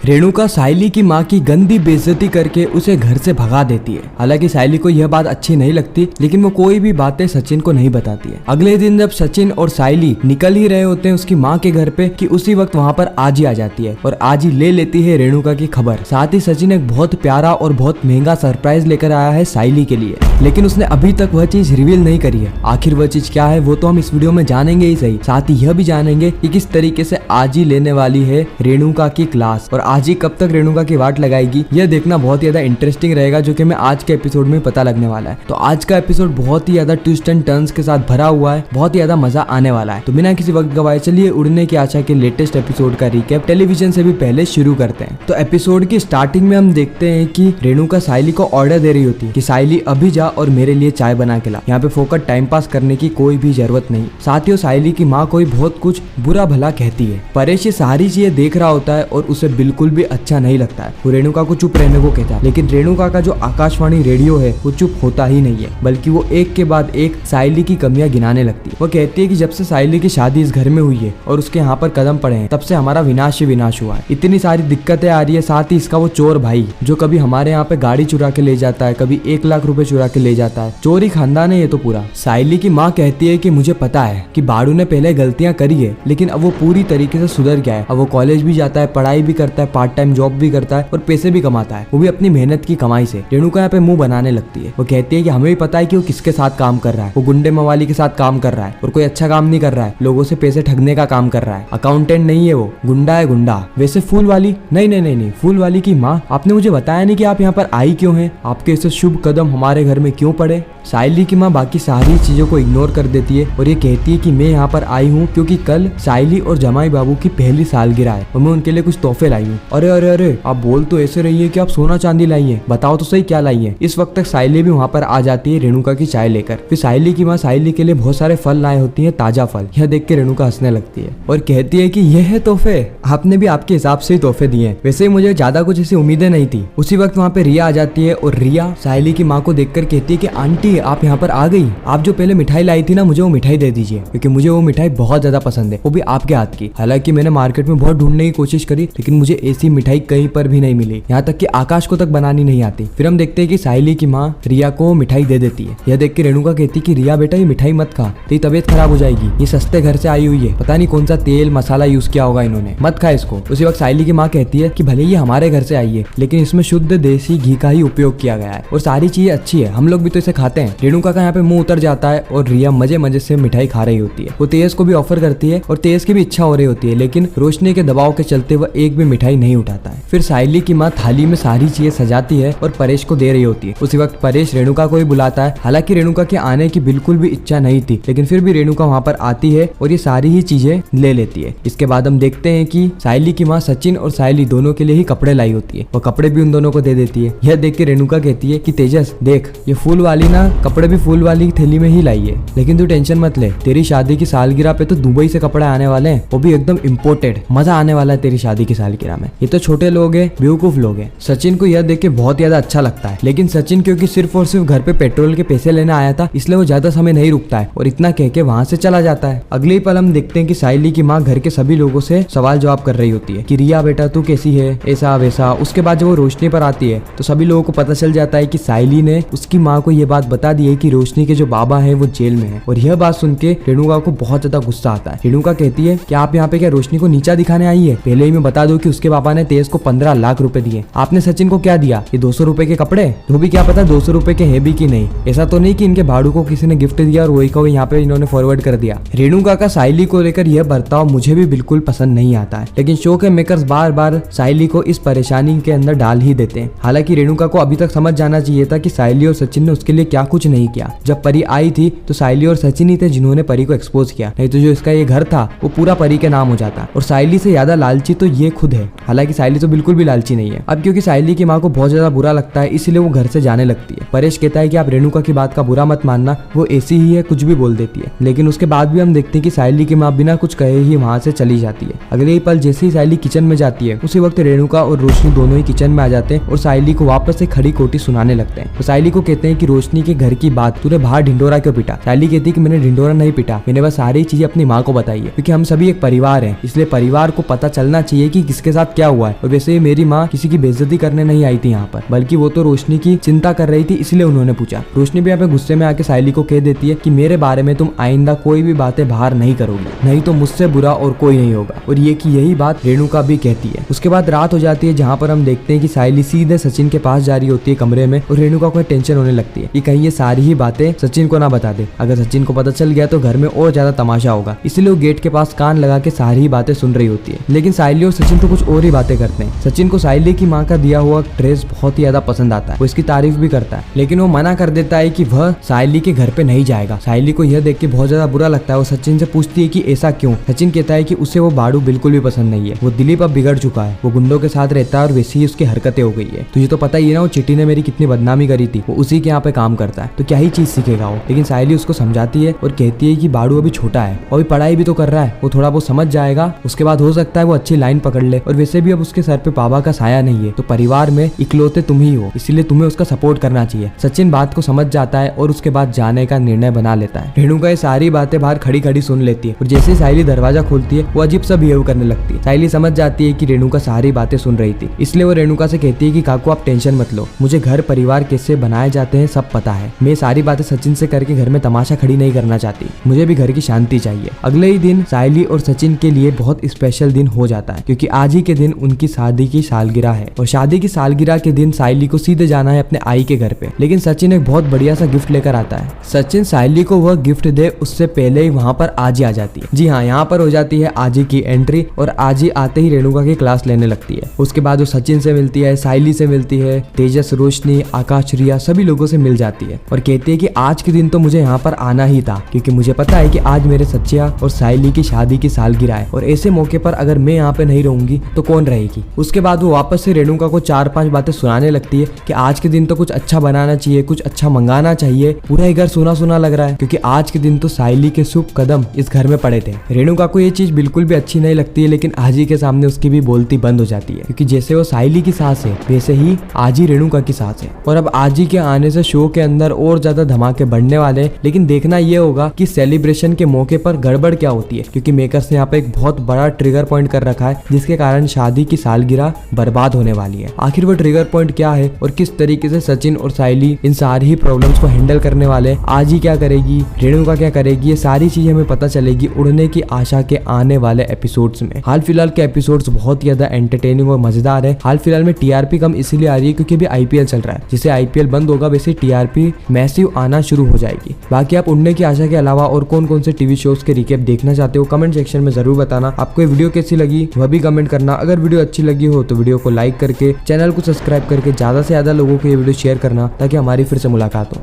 रेणुका सायली की माँ की गंदी बेइज्जती करके उसे घर से भगा देती है। हालांकि सायली को यह बात अच्छी नहीं लगती, लेकिन वो कोई भी बातें सचिन को नहीं बताती है। अगले दिन जब सचिन और सायली निकल ही रहे होते हैं उसकी माँ के घर पे कि उसी वक्त वहाँ पर आजी आ जाती है और आजी ले लेती है रेणुका की खबर। साथ ही सचिन एक बहुत प्यारा और बहुत महंगा सरप्राइज लेकर आया है सायली के लिए, लेकिन उसने अभी तक वह चीज रिवील नहीं करी है। आखिर वह चीज क्या है वो तो हम इस वीडियो में जानेंगे ही सही, साथ ही यह भी जानेंगे कि किस तरीके से आजी लेने वाली है रेणुका की क्लास और आजी कब तक रेणुका की वाट लगाएगी। यह देखना बहुत ही ज्यादा इंटरेस्टिंग रहेगा, जो कि हमें आज के एपिसोड में पता लगने वाला है। तो आज का एपिसोड बहुत ही ज्यादा ट्विस्ट एंड टर्न्स के साथ भरा हुआ है, बहुत ही ज्यादा मजा आने वाला है। तो बिना किसी वक्त गवाए चलिए उड़ने की आशा के लेटेस्ट एपिसोड का रिकैप टेलीविजन से भी पहले शुरू करते हैं। तो एपिसोड की स्टार्टिंग में हम देखते हैं कि रेणुका सायली को ऑर्डर दे रही होती है कि सायली अभी जा और मेरे लिए चाय बना के ला। यहाँ पे फोकट टाइम पास करने की कोई भी जरूरत नहीं। साथ ही सायली की माँ कोई बहुत कुछ बुरा भला कहती है। परेश ये सारी चीजें देख रहा होता है और उसे बिल्कुल भी अच्छा नहीं लगता है। वो रेणुका को चुप रहने को कहता है, लेकिन रेणुका का जो आकाशवाणी रेडियो है वो चुप होता ही नहीं है, बल्कि वो एक के बाद एक सायली की कमियां गिनाने लगती है। वो कहती है कि जब से सायली की शादी इस घर में हुई है और उसके यहाँ पर कदम पड़े हैं, तब से हमारा विनाश ही विनाश हुआ है। इतनी सारी दिक्कतें आ रही है। साथ ही इसका वो चोर भाई जो कभी हमारे यहाँ पे गाड़ी चुरा के ले जाता है, कभी 1 लाख रुपए चुरा के ले जाता है, चोरी खानदान है ये तो पूरा। सायली की माँ कहती है कि मुझे पता है कि बाड़ू ने पहले गलतियां करी है, लेकिन अब वो पूरी तरीके से सुधर गया है। अब वो कॉलेज भी जाता है, पढ़ाई भी करता है, पार्ट टाइम जॉब भी करता है और पैसे भी कमाता है, वो भी अपनी मेहनत की कमाई से। रेणुका यहाँ पे मुंह बनाने लगती है। वो कहती है कि हमें भी पता है कि वो किसके साथ काम कर रहा है। वो गुंडे मवाली के साथ काम कर रहा है और कोई अच्छा काम नहीं कर रहा है, लोगों से पैसे ठगने का काम कर रहा है। अकाउंटेंट नहीं है वो, गुंडा है गुंडा। वैसे फूल वाली नहीं, फूल वाली की माँ, आपने मुझे बताया नहीं कि आप यहाँ पर आई क्यों हैं? आपके ऐसे शुभ कदम हमारे घर में क्यों पड़े? सायली की माँ बाकी सारी चीजों को इग्नोर कर देती है और ये कहती है कि मैं यहाँ पर आई हूँ क्योंकि कल सायली और जमाई बाबू की पहली सालगिरह है और मैं उनके लिए कुछ तोहफे लाई हूँ। अरे अरे अरे, आप बोल तो ऐसे रही है कि आप सोना चांदी लाई है, बताओ तो सही क्या लाई है। इस वक्त तक सायली भी वहाँ पर आ जाती है रेणुका की चाय लेकर। फिर सायली की माँ सायली के लिए बहुत सारे फल लाए होती है, ताजा फल। यह देख के रेणुका हंसने लगती है और कहती है कि यह है तोहफे, आपने भी आपके हिसाब से ही तोहफे दिए। वैसे ही मुझे ज्यादा कुछ ऐसी उम्मीदें नहीं थी। उसी वक्त वहाँ पे रिया आ जाती है और रिया सायली की माँ को देखकर कहती है कि आंटी आप यहाँ पर आ गई, आप जो पहले मिठाई लाई थी ना, मुझे वो मिठाई दे दीजिए क्योंकि मुझे वो मिठाई बहुत ज्यादा पसंद है, वो भी आपके हाथ की। हालांकि मैंने मार्केट में बहुत ढूंढने की कोशिश करी, लेकिन मुझे ऐसी मिठाई कहीं पर भी नहीं मिली, यहाँ तक कि आकाश को तक बनानी नहीं आती। फिर हम देखते हैं कि सायली की माँ रिया को मिठाई दे देती है। यह देख के रेणुका कहती है कि रिया बेटा ये मिठाई मत खा, तेरी तबीयत खराब हो जाएगी, ये सस्ते घर से आई हुई है, पता नहीं कौन सा तेल मसाला यूज किया होगा इन्होंने, मत खा इसको। उसी वक्त सायली की माँ कहती है कि भले ये हमारे घर से आई है, लेकिन इसमें शुद्ध देसी घी का ही उपयोग किया गया है और सारी चीजें अच्छी है, हम लोग भी तो इसे खाते हैं। रेणुका का यहाँ पे मुंह उतर जाता है और रिया मजे मजे से मिठाई खा रही होती है। वो तेज को भी ऑफर करती है और तेज की भी इच्छा हो रही होती है, लेकिन रोशनी के दबाव के चलते वह एक भी मिठाई नहीं उठाता है। फिर सायली की माँ थाली में सारी चीजें सजाती है और परेश को दे रही होती है। उसी वक्त परेश रेणुका को भी बुलाता है। हालांकि रेणुका के आने की बिल्कुल भी इच्छा नहीं थी, लेकिन फिर भी रेणुका वहाँ पर आती है और ये सारी ही चीजें ले लेती है। इसके बाद हम देखते हैं कि सायली की माँ सचिन और सायली दोनों के लिए ही कपड़े लाई होती है, वो कपड़े भी उन दोनों को दे देती है। यह देख के रेणुका कहती है कि तेजस देख, ये फूल वाली ना कपड़े भी फूल वाली थैली में ही लाई है, लेकिन तू टेंशन मत ले, तेरी शादी की सालगिरह पे तो दुबई से कपड़े आने वाले हैं, वो भी एकदम इम्पोर्टेड। मजा आने वाला है तेरी शादी की सालगिरह में। ये तो छोटे लोग हैं, बेवकूफ लोग हैं। सचिन को यह देख के बहुत ज्यादा अच्छा लगता है, लेकिन सचिन क्योंकि सिर्फ और सिर्फ घर पे पेट्रोल के पैसे लेने आया था, इसलिए वो ज्यादा समय नहीं रुकता है और इतना कह के वहाँ से चला जाता है। अगले ही पल हम देखते हैं कि सायली की माँ घर के सभी लोगों से सवाल जवाब कर रही होती है कि रिया बेटा तू कैसी है, ऐसा वैसा। उसके बाद जब वो रोशनी पर आती है तो सभी लोगों को पता चल जाता है कि सायली ने उसकी माँ को ये बात बता दी है कि रोशनी के जो बाबा है वो जेल में है। और यह बात सुन के रेणुका को बहुत ज्यादा गुस्सा आता है। रेणुका कहती है कि आप यहाँ पे क्या रोशनी को नीचा दिखाने आई है? पहले ही मैं बता दूं कि उसके पापा ने तेज को 15 लाख रुपए दिए, आपने सचिन को क्या दिया? ये 200 रुपए के कपड़े, तो भी क्या पता 200 रुपए के है भी कि नहीं। ऐसा तो नहीं कि इनके भाड़ू को किसी ने गिफ्ट दिया और वही को यहाँ पे इन्होंने फॉरवर्ड कर दिया। रेणुका का सायली को लेकर यह बर्ताव मुझे भी बिल्कुल पसंद नहीं आता है, लेकिन शो के मेकर्स बार बार सायली को इस परेशानी के अंदर डाल ही देते हैं। हालांकि रेणुका को अभी तक समझ जाना चाहिए था कि सायली और सचिन ने उसके लिए क्या कुछ नहीं किया। जब परी आई थी तो सायली और सचिन ही थे जिन्होंने परी को एक्सपोज किया, नहीं तो जो इसका ये घर था वो पूरा परी के नाम हो जाता। और सायली से ज्यादा लालची तो ये खुद है। हालांकि सायली तो बिल्कुल भी लालची नहीं है। अब क्योंकि सायली की माँ को बहुत ज्यादा बुरा लगता है, इसलिए वो घर से जाने लगती है। परेश कहता है कि आप रेणुका की बात का बुरा मत मानना, वो ऐसी ही है, कुछ भी बोल देती है। लेकिन उसके बाद भी हम देखते हैं कि सायली की माँ बिना कुछ कहे ही वहाँ से चली जाती है। अगले ही पल जैसे ही सायली किचन में जाती है, उसी वक्त रेणुका और रोशनी दोनों ही किचन में आ जाते हैं और सायली को वापस से खड़ी खोटी सुनाने लगते हैं। तो सायली को कहते हैं कि रोशनी के घर की बात तूने बाहर ढिंडोरा क्यों पीटा। सायली कहती है कि मैंने ढिंडोरा नहीं पीटा, मैंने बस सारी चीजें अपनी माँ को बताई है, क्योंकि हम सभी एक परिवार हैं, इसलिए परिवार को पता चलना चाहिए कि किसके साथ क्या हुआ है। और वैसे मेरी माँ किसी की बेइज्जती करने नहीं आई थी यहाँ पर, बल्कि वो तो रोशनी की चिंता कर रही थी, इसलिए उन्होंने पूछा। रोशनी भी यहाँ पे गुस्से में आके सायली को कह देती है कि मेरे बारे में तुम आइंदा कोई भी बातें बाहर नहीं करोगी, नहीं तो मुझसे बुरा और कोई नहीं होगा। और ये कि यही बात रेणुका भी कहती है। उसके बाद रात हो जाती है, जहाँ पर हम देखते हैं कि सायली सीधे सचिन के पास जा रही होती है कमरे में, और रेणुका को टेंशन होने लगती है कि कहीं ये सारी ही बातें सचिन को ना बता दे। अगर सचिन को पता चल गया तो घर में और ज्यादा तमाशा होगा, इसलिए वो गेट के पास कान लगा के सारी ही बातें सुन रही होती है। लेकिन सायली और सचिन तो कुछ और ही बातें करते हैं। सचिन को सायली की माँ का दिया हुआ ड्रेस बहुत ही ज्यादा पसंद आता है, वो इसकी तारीफ भी करता है, लेकिन वो मना कर देता है कि वह सायली के घर पे नहीं जाएगा। सायली को यह देख के बहुत ज्यादा बुरा लगता है। वो सचिन से पूछती है कि ऐसा क्यों। सचिन कहता है कि उसे वो बाड़ू बिल्कुल भी पसंद नहीं है, वो दिलीप अब बिगड़ चुका है, वो गुंडों के साथ रहता है और वैसी ही उसकी हरकतें हो गई है। तुझे तो पता ही है ना, वो चिट्टी ने मेरी कितनी बदनामी करी थी, वो उसी के यहाँ पे काम करता है, तो क्या ही चीज सीखेगा वो। लेकिन सायली उसको समझाती है और कहती है कि बाड़ू अभी छोटा है, अभी पढ़ाई भी तो कर रहा है, वो थोड़ा बहुत समझ जाएगा, उसके बाद हो सकता है वो अच्छी लाइन पकड़ ले। और वैसे भी अब उसके सर पे बाबा का साया नहीं है, तो परिवार में इकलौते तुम ही हो, इसलिए तुम्हें उसका सपोर्ट करना चाहिए। सचिन बात को समझ जाता है और उसके बाद जाने का निर्णय बना लेता है। रेणुका ये सारी बातें बाहर खड़ी खड़ी सुन लेती है, और जैसे सायली दरवाजा खोलती है वो अजीब सा बिहेव करने लगती है। सायली समझ जाती है कि रेणुका सारी बातें सुन रही थी, इसलिए वो रेणुका से कहती है कि काकू आप टेंशन मत लो, मुझे घर परिवार कैसे बनाए जाते हैं सब पता है, मैं सारी बातें सचिन से करके घर में तमाशा खड़ी नहीं करना चाहती, मुझे भी घर की शांति चाहिए। अगले ही दिन सायली और सचिन के लिए बहुत स्पेशल दिन हो जाता है, क्योंकि आज ही के दिन उनकी शादी की सालगिरह है, और शादी की सालगिरह के दिन सायली को सीधे जाना है अपने आई के घर पे। लेकिन सचिन एक बहुत बढ़िया सा गिफ्ट लेकर आता है। सचिन सायली को वह गिफ्ट दे उससे पहले ही वहाँ पर आजी आ जाती है। जी हाँ, यहाँ पर हो जाती है आजी की एंट्री, और आजी आते ही रेणुका की क्लास लेने लगती है। उसके बाद वो सचिन से मिलती है, सायली से मिलती है, तेजस, रोशनी, आकाश, रिया सभी लोगों से मिल जाती है, और कहती है कि आज के दिन तो मुझे यहाँ पर आना ही था, क्योंकि मुझे पता है कि आज मेरे सचिया और सायली की शादी की सालगिरह है, और ऐसे मौके पर अगर मैं यहाँ पे नहीं रहूंगी तो कौन रहेगी। उसके बाद वो वापस से रेणुका को 4-5 बातें सुनाने लगती है कि आज के दिन तो कुछ अच्छा बनाना चाहिए, कुछ अच्छा मंगाना चाहिए, पूरा ही घर सुना सुना लग रहा है, क्योंकि आज के दिन तो सायली के शुभ कदम इस घर में पड़े थे। रेणुका को ये चीज बिल्कुल भी अच्छी नहीं लगती है, लेकिन आजी के सामने उसकी भी बोलती बंद हो जाती है, क्योंकि जैसे वो सायली की सास है वैसे ही आजी रेणुका की सास है। और अब आजी के आने से शो के अंदर और ज्यादा धमाके बढ़ने वाले हैं, लेकिन देखना ये होगा कि सेलिब्रेशन के मौके पर गड़बड़ क्या होती है, क्योंकि मेकर्स ने यहाँ पे एक बहुत बड़ा ट्रिगर पॉइंट कर रखा है, जिसके कारण शादी की सालगिरह बर्बाद होने वाली है। आखिर वो ट्रिगर पॉइंट क्या है और किस तरीके से सचिन और सायली इन सारी ही प्रॉब्लम्स को हैंडल करने वाले, आजी क्या करेगी, रेणुका क्या करेगी, ये सारी चीजें हमें पता चलेगी उड़ने की आशा के आने वाले एपिसोड्स में। हाल फिलहाल के एपिसोड्स बहुत ज्यादा एंटरटेनिंग और मजेदार है। हाल फिलहाल में टीआरपी कम इसीलिए आ रही है क्योंकि अभी आईपीएल चल रहा है, जिसे आईपीएल बंद होगा वैसे टीआरपी मैसिव आना शुरू हो जाएगी। बाकी आप उड़ने की आशा के अलावा और कौन कौन से टीवी शोज के रिकैप देखना चाहते हो कमेंट सेक्शन में जरूर बताना। आपको ये वीडियो कैसी लगी वह भी कमेंट करना। अगर वीडियो अच्छी लगी हो तो वीडियो को लाइक करके चैनल को सब्सक्राइब करके ज्यादा से ज्यादा लोगों को ये वीडियो शेयर करना, ताकि हमारी फिर से मुलाकात हो।